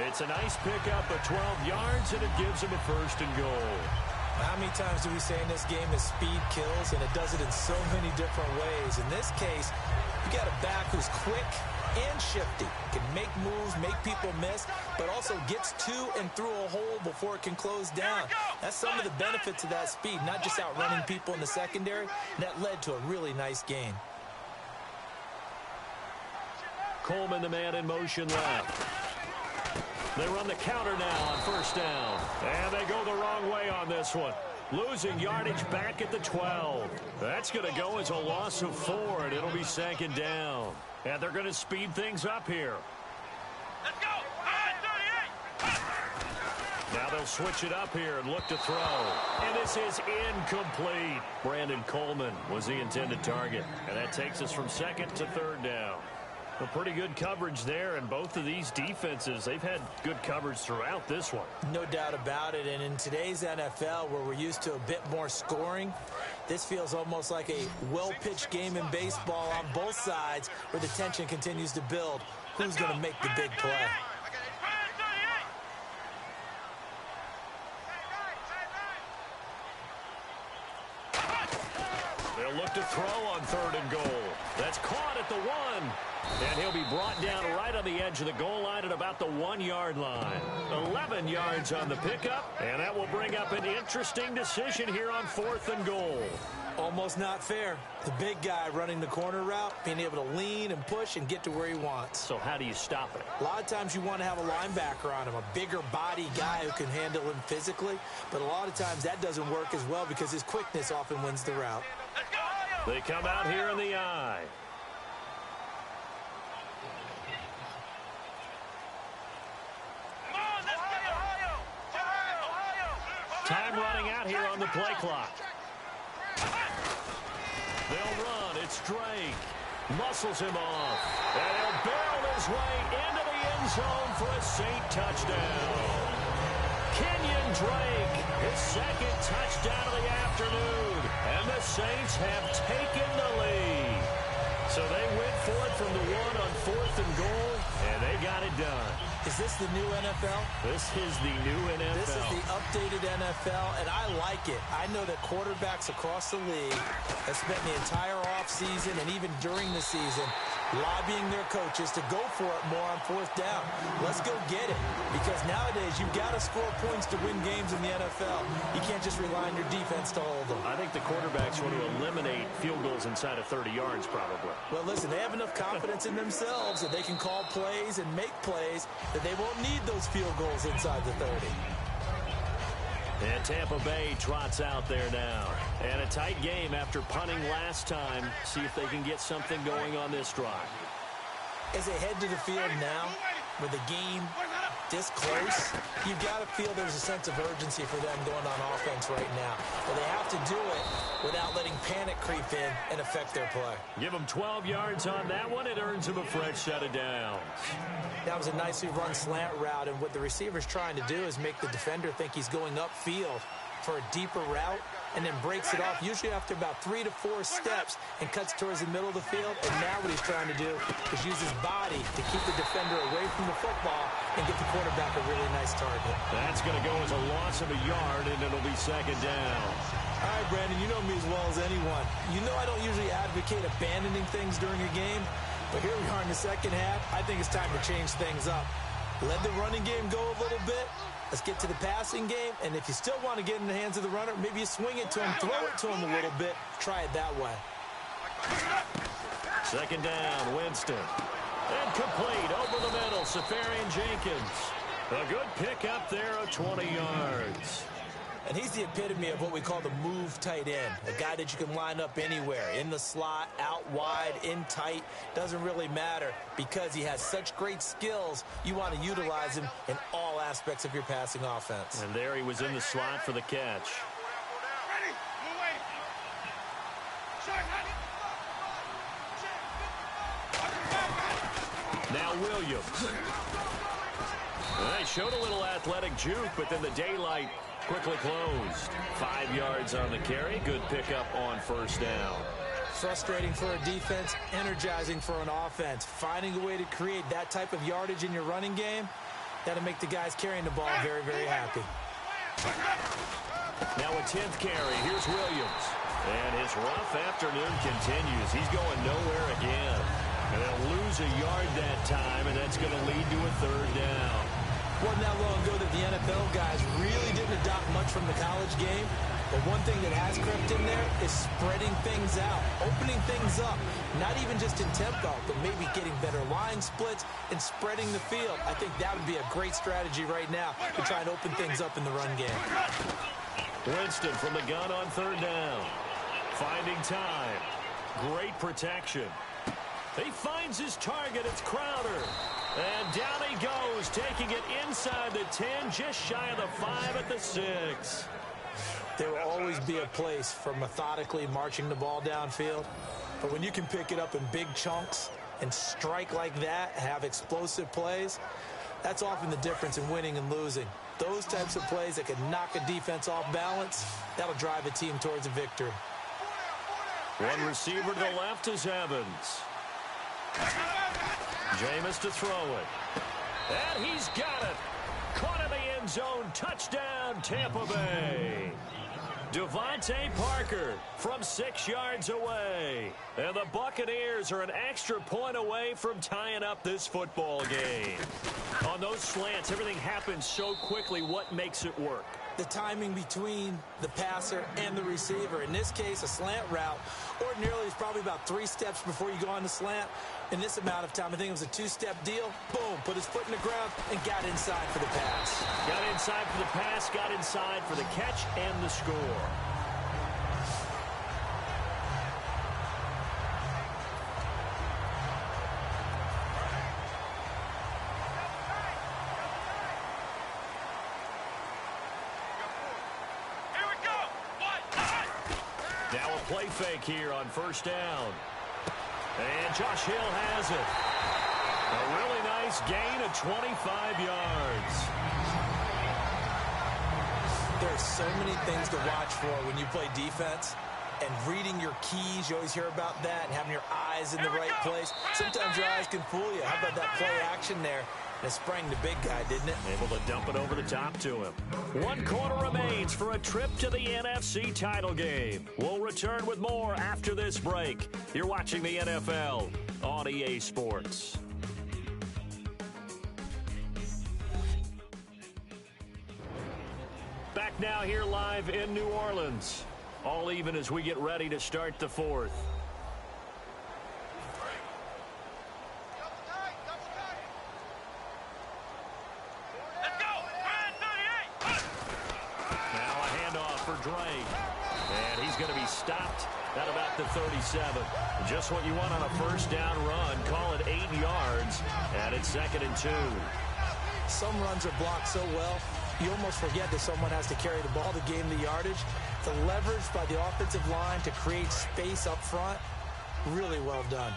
8. It's a nice pickup of 12 yards, and it gives them a first and goal. How many times do we say in this game that speed kills, and it does it in so many different ways? In this case, you got a back who's quick and shifty, can make moves, make people miss, but also gets to and through a hole before it can close down. That's some of the benefits of that speed, not just outrunning people in the secondary, and that led to a really nice gain. Coleman, the man in motion left. They run the counter now on first down. And they go the wrong way on this one. Losing yardage back at the 12. That's going to go as a loss of 4, and it'll be second down. And they're going to speed things up here. Let's go. 38. Now they'll switch it up here and look to throw. And this is incomplete. Brandon Coleman was the intended target. And that takes us from second to third down. A pretty good coverage there, and both of these defenses, they've had good coverage throughout this one. No doubt about it, and in today's NFL, where we're used to a bit more scoring, this feels almost like a well-pitched game in baseball on both sides, where the tension continues to build. Who's going to make the big play? They'll look to throw on third and goal. That's caught at the 1. And he'll be brought down right on the edge of the goal line at about the 1-yard line. 11 yards on the pickup, and that will bring up an interesting decision here on fourth and goal. Almost not fair. The big guy running the corner route, being able to lean and push and get to where he wants. So how do you stop it? A lot of times you want to have a linebacker on him, a bigger body guy who can handle him physically. But a lot of times that doesn't work as well because his quickness often wins the route. They come out here in the I. Time running out here on the play clock. They'll run. It's Drake. Muscles him off. And he'll barrel his way into the end zone for a Saint touchdown. Kenyon Drake, his second touchdown of the afternoon. And the Saints have taken the lead. So they went for it from the 1 on fourth and goal, and they got it done. Is this the new NFL? This is the new NFL. This is the updated NFL, and I like it. I know that quarterbacks across the league have spent the entire offseason and even during the season lobbying their coaches to go for it more on fourth down. Let's go get it, because nowadays you've got to score points to win games in the NFL. You can't just rely on your defense to hold them. I think the quarterbacks want to eliminate field goals inside of 30 yards probably. Well, listen, they have enough confidence in themselves that they can call plays and make plays that they won't need those field goals inside the 30. And Tampa Bay trots out there now. And a tight game after punting last time. See if they can get something going on this drive. As they head to the field now, with the game this close, you've got to feel there's a sense of urgency for them going on offense right now. But they have to do it without letting panic creep in and affect their play. Give them 12 yards on that one. It earns them a fresh set of downs. That was a nicely run slant route, and what the receiver's trying to do is make the defender think he's going upfield for a deeper route, and then breaks it off usually after about 3 to 4 steps and cuts towards the middle of the field. And now what he's trying to do is use his body to keep the defender away from the football and get the quarterback a really nice target. That's going to go as a loss of a yard, and it'll be second down. All right, Brandon, you know me as well as anyone. You know I don't usually advocate abandoning things during a game, but here we are in the second half. I think it's time to change things up. Let the running game go a little bit. Let's get to the passing game, and if you still want to get in the hands of the runner, maybe you swing it to him, throw it to him a little bit, try it that way. Second down, Winston. And complete over the middle, Safarian Jenkins. A good pickup there of 20 yards. And he's the epitome of what we call the move tight end, a guy that you can line up anywhere, in the slot, out wide, in tight, doesn't really matter because he has such great skills. You want to utilize him in all aspects of your passing offense. And there he was in the slot for the catch. Now Williams. They showed a little athletic juke, but then the daylight quickly closed. 5 yards on the carry. Good pickup on first down. Frustrating for a defense, energizing for an offense. Finding a way to create that type of yardage in your running game, that'll make the guys carrying the ball very, very happy. Now a 10th carry. Here's Williams. And his rough afternoon continues. He's going nowhere again. And they'll lose a yard that time, and that's going to lead to a third down. Wasn't that long ago that the NFL guys really didn't adopt much from the college game. But one thing that has crept in there is spreading things out, opening things up, not even just in tempo, but maybe getting better line splits and spreading the field. I think that would be a great strategy right now to try and open things up in the run game. Winston from the gun on third down. Finding time. Great protection. He finds his target. It's Crowder. And down he goes, taking it inside the 10, just shy of the 5 at the 6. There will always be a place for methodically marching the ball downfield. But when you can pick it up in big chunks and strike like that, have explosive plays, that's often the difference in winning and losing. Those types of plays that can knock a defense off balance, that'll drive a team towards a victory. One receiver to the left is Evans. Jameis to throw it. And he's got it. Caught in the end zone. Touchdown, Tampa Bay. Devontae Parker from 6 yards away. And the Buccaneers are an extra point away from tying up this football game. On those slants, everything happens so quickly. What makes it work? The timing between the passer and the receiver. In this case, a slant route. Ordinarily, it's probably about 3 steps before you go on the slant. In this amount of time, I think it was a 2-step deal. Boom, put his foot in the ground and got inside for the pass. Got inside for the pass, got inside for the catch and the score. Now a play fake here on first down. And Josh Hill has it. A really nice gain of 25 yards. There are so many things to watch for when you play defense. And reading your keys, you always hear about that, and having your eyes in the right place. Sometimes your eyes can fool you. How about that play action there? And it sprang the big guy, didn't it? Able to dump it over the top to him. 1 quarter remains for a trip to the NFC title game. We'll return with more after this break. You're watching the NFL on EA Sports. Back now here live in New Orleans. All even as we get ready to start the fourth. Now at about the 37. Just what you want on a first down run. Call it 8 yards, and it's 2nd and 2. Some runs are blocked so well, you almost forget that someone has to carry the ball to gain the yardage. The leverage by the offensive line to create space up front, really well done.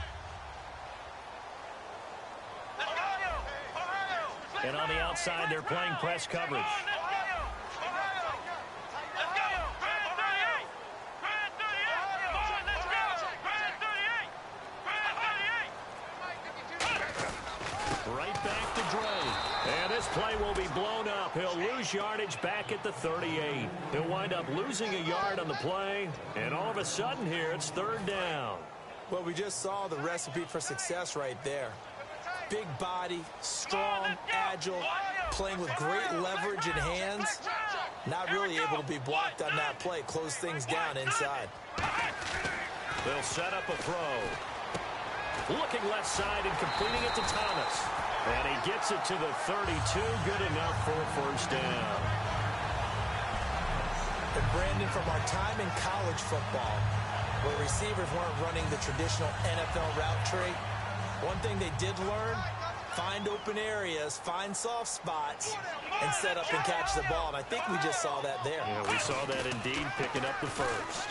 And on the outside, they're playing press coverage. Right back to Dre. And this play will be blown up. He'll lose yardage back at the 38. He'll wind up losing a yard on the play. And all of a sudden here, it's 3rd down. Well, we just saw the recipe for success right there. Big body, strong, agile, playing with great leverage in hands. Not really able to be blocked on that play. Close things down inside. They'll set up a throw. Looking left side and completing it to Thomas. And he gets it to the 32. Good enough for a first down. And Brandon, from our time in college football, where receivers weren't running the traditional NFL route tree, one thing they did learn, find open areas, find soft spots, and set up and catch the ball. And I think we just saw that there. Yeah, we saw that indeed, picking up the first.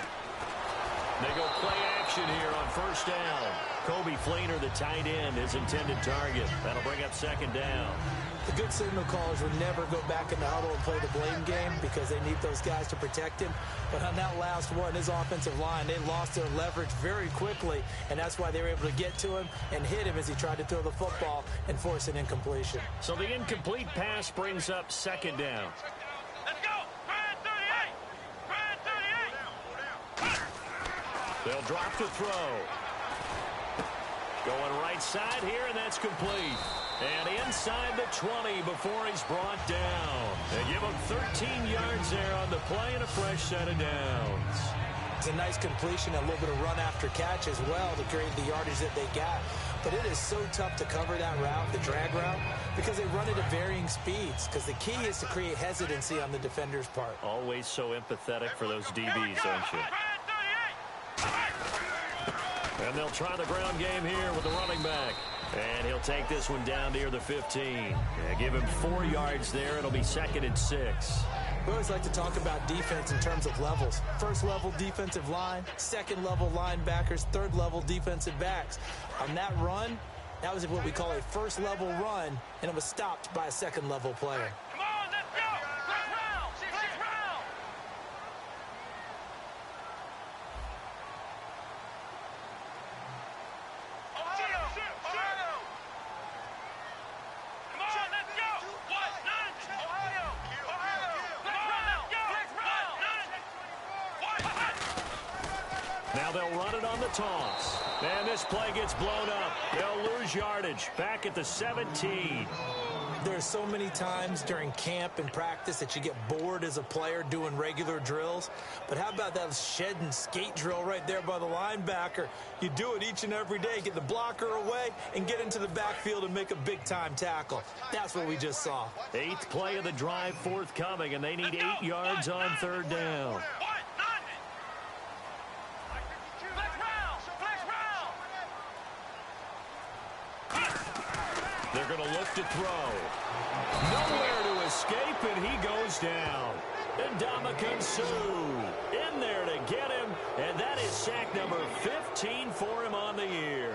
They go play action here on first down. Kobe Fleener, the tight end, his intended target. That'll bring up 2nd down. The good signal callers would never go back in the huddle and play the blame game because they need those guys to protect him. But on that last one, his offensive line, they lost their leverage very quickly, and that's why they were able to get to him and hit him as he tried to throw the football and force an incompletion. So the incomplete pass brings up 2nd down. Let's go! Brand 38! Brand 38! They'll drop the throw. Going right side here, and that's complete. And inside the 20 before he's brought down. They give him 13 yards there on the play and a fresh set of downs. It's a nice completion, a little bit of run after catch as well to create the yardage that they got. But it is so tough to cover that route, the drag route, because they run it at varying speeds. Because the key is to create hesitancy on the defender's part. Always so empathetic for those DBs, aren't you? And they'll try the ground game here with the running back. And he'll take this one down near the 15. Yeah, give him 4 yards there. It'll be 2nd and 6. We always like to talk about defense in terms of levels. First level defensive line, second level linebackers, third level defensive backs. On that run, that was what we call a first level run, and it was stopped by a second level player. Come on, let's go! Let's round! Let's round! Ohio! Ohio! Come on, let's go! What? Ohio! Ohio! Let's round! What? Now they'll run it on the toss. And this play gets blown up. They'll lose yardage back at the 17. There's so many times during camp and practice that you get bored as a player doing regular drills. But how about that shed and skate drill right there by the linebacker? You do it each and every day. Get the blocker away and get into the backfield and make a big-time tackle. That's what we just saw. 8th play of the drive forthcoming, and they need 8 yards on 3rd down. They're going to look to throw. Nowhere to escape, and he goes down. And Ndamukong Suh in there to get him, and that is sack number 15 for him on the year.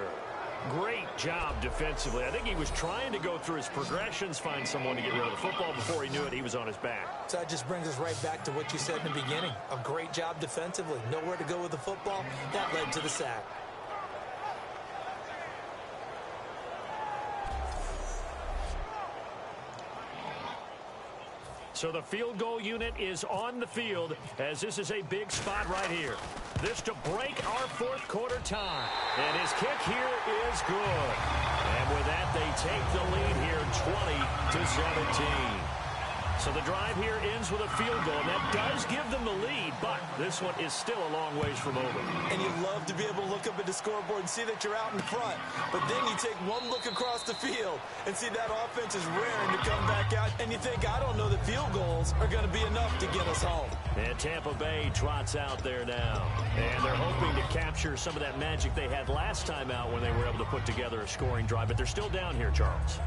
Great job defensively. I think he was trying to go through his progressions, find someone to get rid of the football. Before he knew it, he was on his back. So that just brings us right back to what you said in the beginning. A great job defensively. Nowhere to go with the football. That led to the sack. So the field goal unit is on the field as this is a big spot right here. This to break our 4th quarter tie. And his kick here is good. And with that, they take the lead here 20-17. So the drive here ends with a field goal, and that does give them the lead, but this one is still a long ways from over. And you love love to be able to look up at the scoreboard and see that you're out in front. But then you take one look across the field and see that offense is raring to come back out. And you think, I don't know that field goals are going to be enough to get us home. And Tampa Bay trots out there now. And they're hoping to capture some of that magic they had last time out when they were able to put together a scoring drive. But they're still down here, Charles.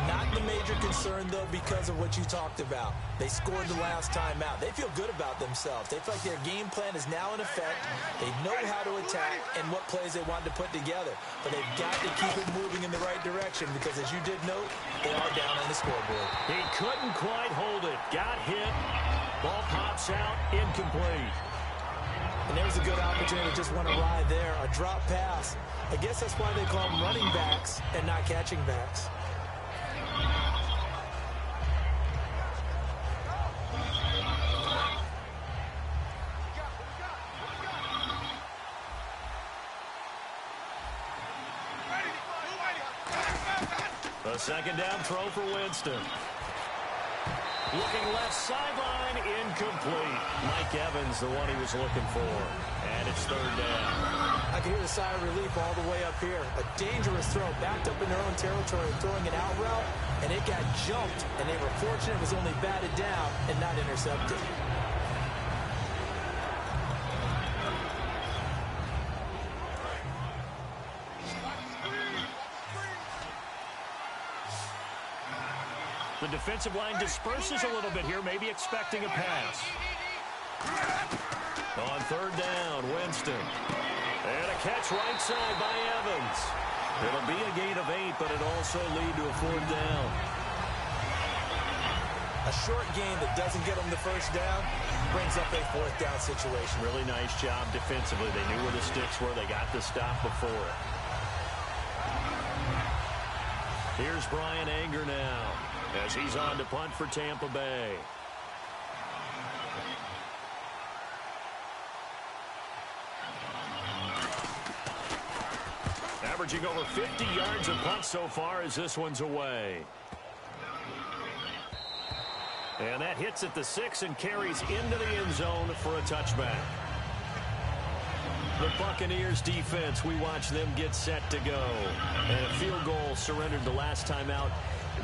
Not the major concern, though, because of what you talked about. They scored the last time out. They feel good about themselves. They feel like their game plan is now in effect. They know how to attack and what plays they want to put together. But they've got to keep it moving in the right direction because, as you did note, they are down on the scoreboard. He couldn't quite hold it. Got hit. Ball pops out. Incomplete. And there's a good opportunity to just want to ride there. A drop pass. I guess that's why they call them running backs and not catching backs. A second down throw for Winston. Looking left sideline, incomplete. Mike Evans, the one he was looking for. And it's third down. I can hear the sigh of relief all the way up here. A dangerous throw, backed up in their own territory, throwing an out route, and it got jumped, and they were fortunate it was only batted down and not intercepted. The defensive line disperses a little bit here, maybe expecting a pass. On third down, Winston. And a catch right side by Evans. It'll be a gain of 8, but it'll also lead to a fourth down. A short game that doesn't get them the first down brings up a fourth down situation. Really nice job defensively. They knew where the sticks were. They got the stop before it. Here's Brian Anger now, as he's on to punt for Tampa Bay. Averaging over 50 yards a punt so far as this one's away. And that hits at the 6 and carries into the end zone for a touchback. The Buccaneers defense, we watch them get set to go. And a field goal surrendered the last time out.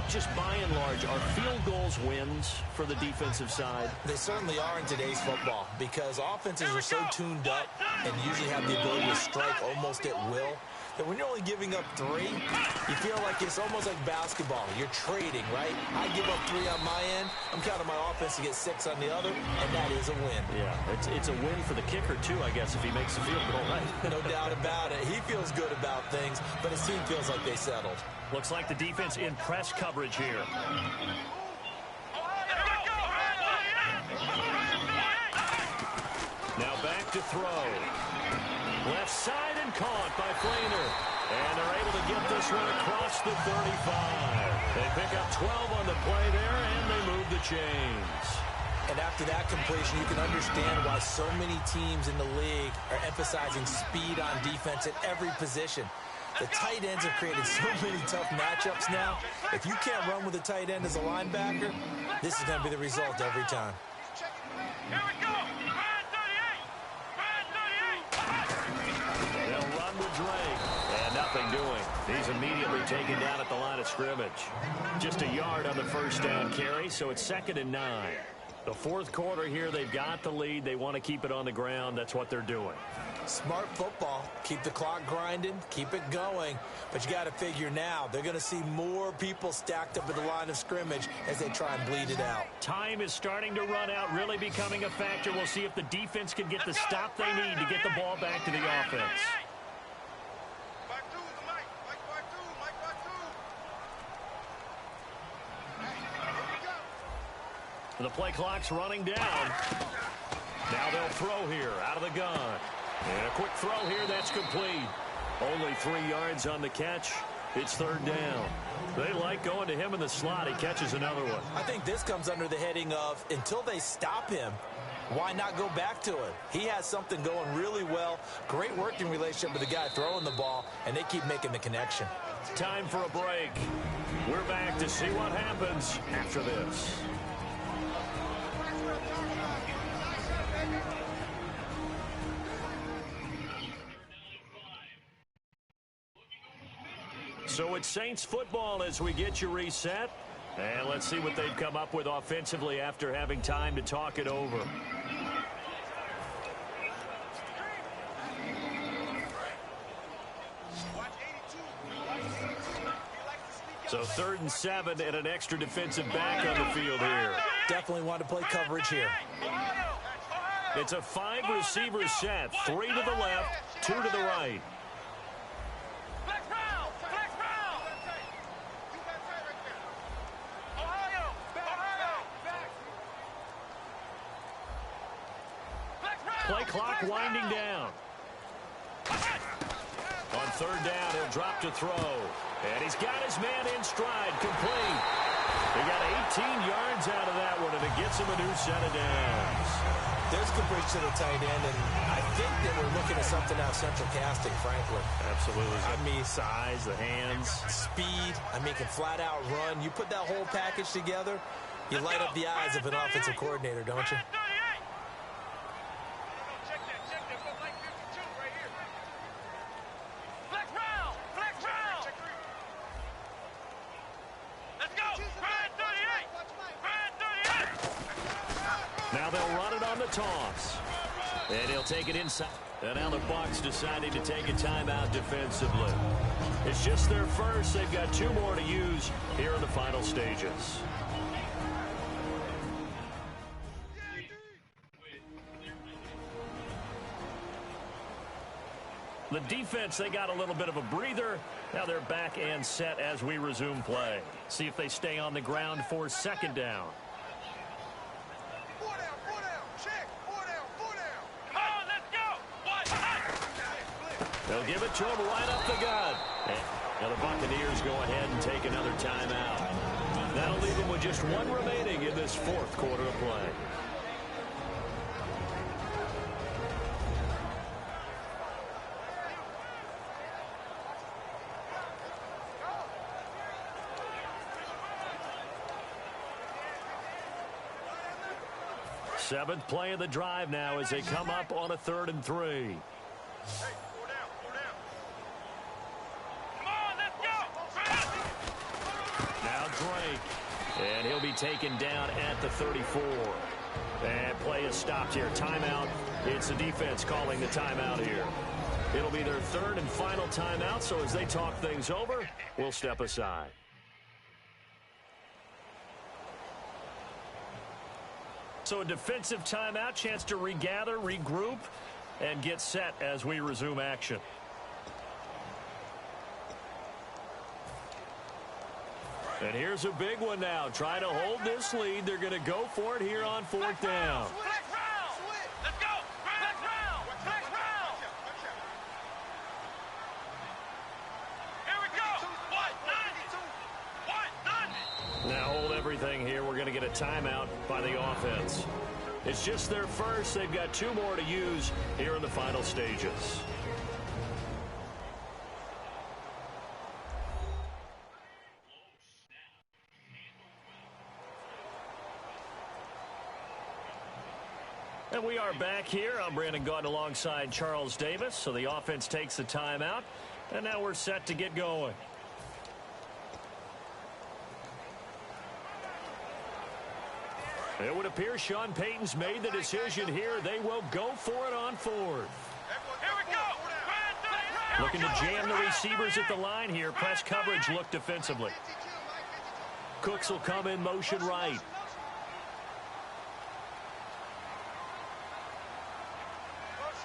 Just by and large, are field goals wins for the defensive side? They certainly are in today's football because offenses are so tuned up and usually have the ability to strike almost at will that when you're only giving up 3, you feel like it's almost like basketball. You're trading, right? I give up 3 on my end. I'm counting my offense to get 6 on the other, and that is a win. Yeah, it's a win for the kicker, too, I guess, if he makes the field goal, right? No doubt about it. He feels good about things, but his team feels like they settled. Looks like the defense in press coverage here. Now back to throw. Left side and caught by Flainer. And they're able to get this one across the 35. They pick up 12 on the play there, and they move the chains. And after that completion, you can understand why so many teams in the league are emphasizing speed on defense at every position. The tight ends have created so many tough matchups now. If you can't run with a tight end as a linebacker, this is going to be the result every time. Here we go. They'll run with Drake. And nothing doing. He's immediately taken down at the line of scrimmage. Just a yard on the first down carry, so it's 2nd and 9. The fourth quarter here, they've got the lead. They want to keep it on the ground. That's what they're doing. Smart football. Keep the clock grinding. Keep it going. But you got to figure now, they're going to see more people stacked up at the line of scrimmage as they try and bleed it out. Time is starting to run out, really becoming a factor. We'll see if the defense can get the stop they need to get the ball back to the offense. The play clock's running down. Now they'll throw here out of the gun. And a quick throw here, that's complete. Only 3 yards on the catch. It's 3rd down. They like going to him in the slot. He catches another one. I think this comes under the heading of until they stop him, why not go back to it? He has something going really well. Great working relationship with the guy throwing the ball, and they keep making the connection. Time for a break. We're back to see what happens after this. So it's Saints football as we get you reset. And let's see what they've come up with offensively after having time to talk it over. So 3rd and 7 and an extra defensive back on the field here. Definitely want to play coverage here. It's a 5-receiver set. 3 to the left, 2 to the right. Play clock winding down. On 3rd down, he'll drop to throw. And he's got his man in stride, complete. He got 18 yards out of that one, and it gets him a new set of downs. There's coverage to the tight end, and I think that we're looking at something out of central casting, frankly. Absolutely. I mean, size, the hands. Speed. I mean, can flat out run. You put that whole package together, you light up the eyes of an offensive coordinator, don't you? Now they'll run it on the toss. And he'll take it inside. And now the Bucs deciding to take a timeout defensively. It's just their first. They've got 2 more to use here in the final stages. The defense, they got a little bit of a breather. Now they're back and set as we resume play. See if they stay on the ground for 2nd down. They'll give it to him right up the gut. Now the Buccaneers go ahead and take another timeout. That'll leave them with just 1 remaining in this 4th quarter of play. Seventh play of the drive now as they come up on a 3rd and 3. And he'll be taken down at the 34. And play is stopped here. Timeout. It's the defense calling the timeout here. It'll be their 3rd and final timeout, so as they talk things over, we'll step aside. So a defensive timeout, chance to regather, regroup, and get set as we resume action. And here's a big one now. Trying to hold this lead. They're going to go for it here on 4th down. Let's go. Here we go. Now hold everything here. We're going to get a timeout by the offense. It's just their first. They've got 2 more to use here in the final stages. And we are back here. I'm Brandon Gaudin alongside Charles Davis. So the offense takes the timeout. And now we're set to get going. It would appear Sean Payton's made the decision here. They will go for it on 4th. Here we go. Looking to jam the receivers at the line here. Press coverage look defensively. Cooks will come in motion right.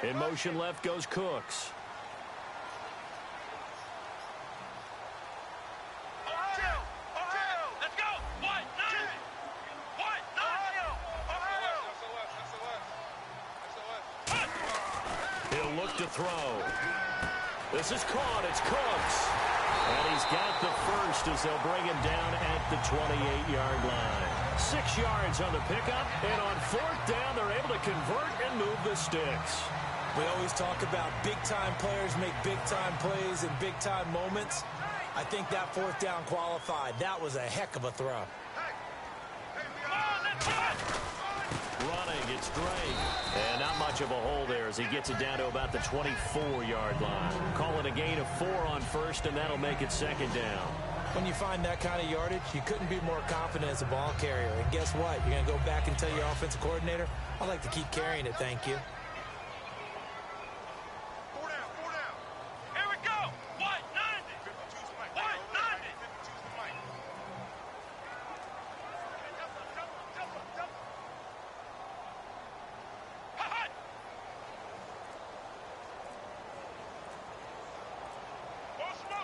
In motion left goes Cooks. Let's go. He'll look to throw. This is caught. It's Cooks. And he's got the first as they'll bring him down at the 28-yard line. 6 yards on the pickup. And on 4th down, they're able to convert and move the sticks. We always talk about big-time players make big-time plays in big-time moments. I think that 4th down qualified. That was a heck of a throw. Running, it's Drake. And not much of a hole there as he gets it down to about the 24-yard line. Call it a gain of 4 on first, and that'll make it second down. When you find that kind of yardage, you couldn't be more confident as a ball carrier. And guess what? You're going to go back and tell your offensive coordinator, I'd like to keep carrying it, thank you. 4 down, 4 down. Here we go. White 90. White 90.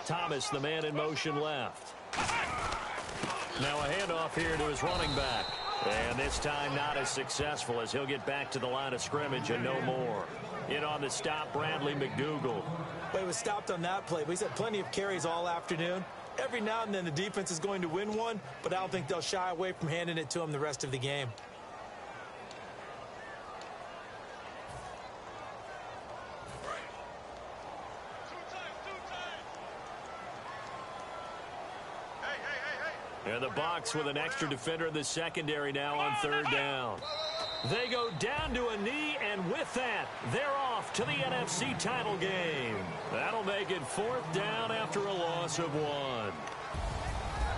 Thomas, the man in motion left. Now a handoff here to his running back. And this time not as successful as he'll get back to the line of scrimmage and no more. In on the stop, Bradley McDougal. Well, he was stopped on that play, but he's had plenty of carries all afternoon. Every now and then the defense is going to win one, but I don't think they'll shy away from handing it to him the rest of the game. And the Bucs with an extra defender in the secondary now on third down. They go down to a knee, and with that, they're off to the NFC title game. That'll make it 4th down after a loss of 1.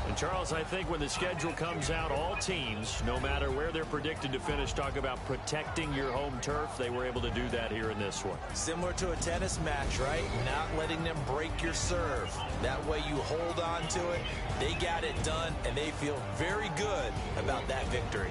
And, Charles, I think when the schedule comes out, all teams, no matter where they're predicted to finish, talk about protecting your home turf. They were able to do that here in this one. Similar to a tennis match, right? Not letting them break your serve. That way you hold on to it. They got it done, and they feel very good about that victory.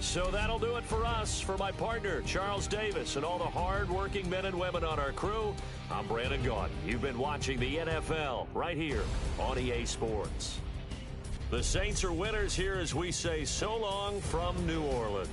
So that'll do it for us. For my partner, Charles Davis, and all the hard-working men and women on our crew, I'm Brandon Gaudin. You've been watching the NFL right here on EA Sports. The Saints are winners here as we say so long from New Orleans.